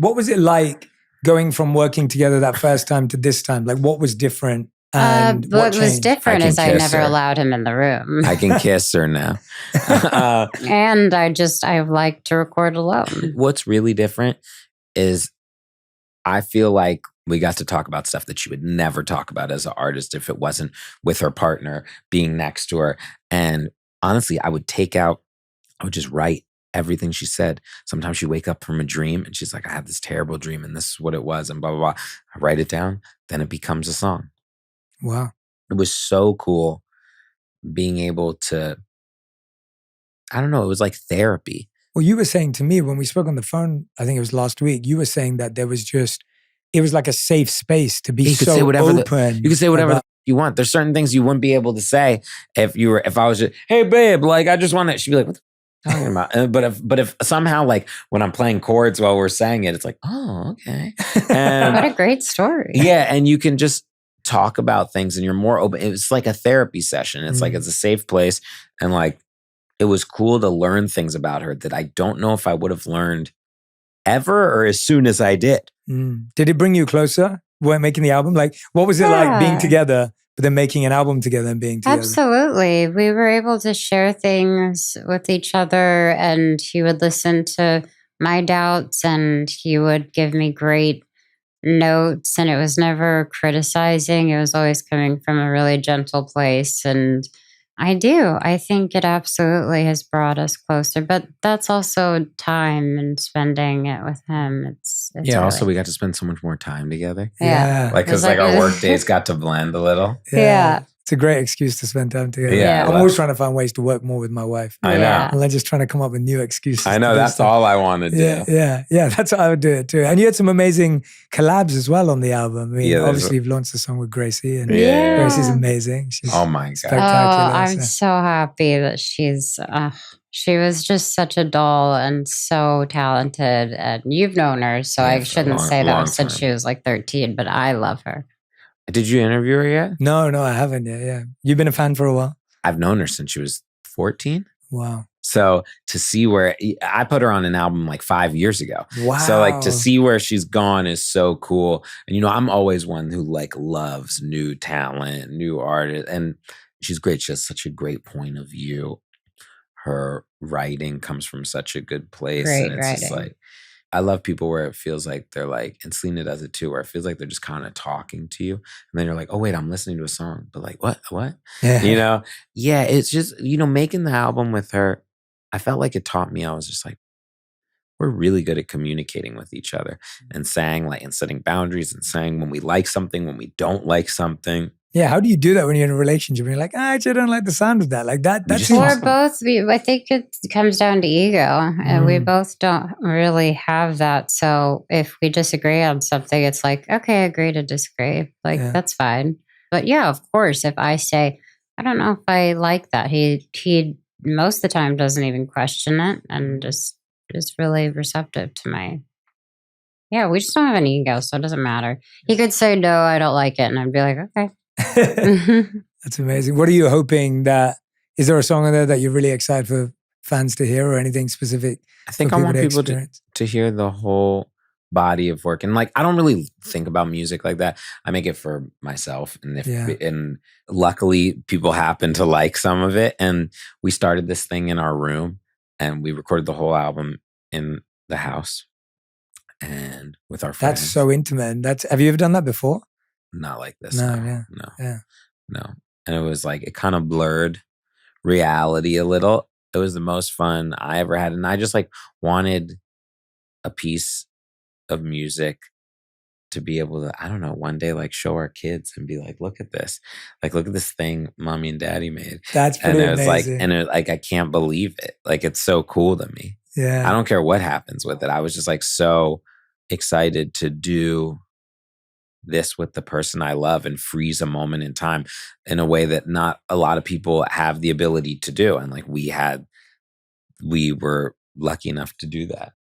What was it like going from working together that first time to this time? Like, what was different? And what was different is I never allowed him in the room. I can kiss her now. And I like to record alone. What's really different is I feel like we got to talk about stuff that she would never talk about as an artist if it wasn't with her partner being next to her. And honestly, I would just write everything she said. Sometimes she'd wake up from a dream and she's like, I had this terrible dream and this is what it was and blah, blah, blah. I write it down, then it becomes a song. Wow. It was so cool being able to, I don't know, it was like therapy. Well, you were saying to me when we spoke on the phone, I think it was last week, you were saying that it was like a safe space to be so open. You can say whatever you want. There's certain things you wouldn't be able to say if I was just, hey babe, like I just want to, she'd be like, what the talking about? But if somehow like when I'm playing chords while we're saying it, it's like, oh, okay. And what a great story. Yeah. And you can just talk about things and you're more open. It's like a therapy session. It's like, it's a safe place. And like, it was cool to learn things about her that I don't know if I would have learned ever or as soon as I did. Did it bring you closer when making the album? Like, what was it like being together, but then making an album together and being together? Absolutely. We were able to share things with each other, and he would listen to my doubts and he would give me great notes, and it was never criticizing. It was always coming from a really gentle place. And I think it absolutely has brought us closer, but that's also time and spending it with him. It's also we got to spend so much more time together. Yeah. Like, cause like our work days got to blend a little. Yeah. It's a great excuse to spend time together. Yeah. I'm always trying to find ways to work more with my wife. I know. And then just trying to come up with new excuses. I know. That's all I want to do. Yeah. That's how I would do it too. And you had some amazing collabs as well on the album. I mean, obviously you've launched the song with Gracie, and Gracie's amazing. She's oh my God. Spectacular. I'm so happy that she was just such a doll and so talented. And you've known her, so I shouldn't say that since she was like 13, but I love her. Did you interview her yet? No, I haven't yet. Yeah. You've been a fan for a while? I've known her since she was 14. Wow. So to see where I put her on an album like 5 years ago. Wow. So like to see where she's gone is so cool. And you know, I'm always one who like loves new talent, new artists, and she's great. She has such a great point of view. Her writing comes from such a good place. Great and it's writing. just like, I love people where it feels like they're like, and Selena does it too, where it feels like they're just kind of talking to you. And then you're like, oh, wait, I'm listening to a song. But like, what? Yeah. You know? Yeah, it's just, you know, making the album with her, I felt like it taught me, I was just like, we're really good at communicating with each other and saying like, and setting boundaries and saying when we like something, when we don't like something. Yeah, how do you do that when you're in a relationship? And you're like, I actually don't like the sound of that. Like that. That's I think it comes down to ego, and we both don't really have that. So if we disagree on something, it's like, okay, agree to disagree. Like that's fine. But yeah, of course, if I say, I don't know if I like that, he most of the time doesn't even question it and just is really receptive to my. Yeah, we just don't have an ego, so it doesn't matter. He could say, no, I don't like it. And I'd be like, okay. That's amazing. What are you hoping is there a song on there that you're really excited for fans to hear or anything specific? I think I want people to hear the whole body of work. And like, I don't really think about music like that. I make it for myself. And and luckily people happen to like some of it. And we started this thing in our room and we recorded the whole album in the house and with our friends. That's so intimate. Have you ever done that before? Not like this. No. And it was like, it kind of blurred reality a little. It was the most fun I ever had. And I just like wanted a piece of music to be able to, I don't know, one day like show our kids and be like, look at this. Like, look at this thing mommy and daddy made. That's pretty amazing. I can't believe it. Like, it's so cool to me. Yeah. I don't care what happens with it. I was just like so excited to do this with the person I love and freeze a moment in time in a way that not a lot of people have the ability to do. And like we were lucky enough to do that.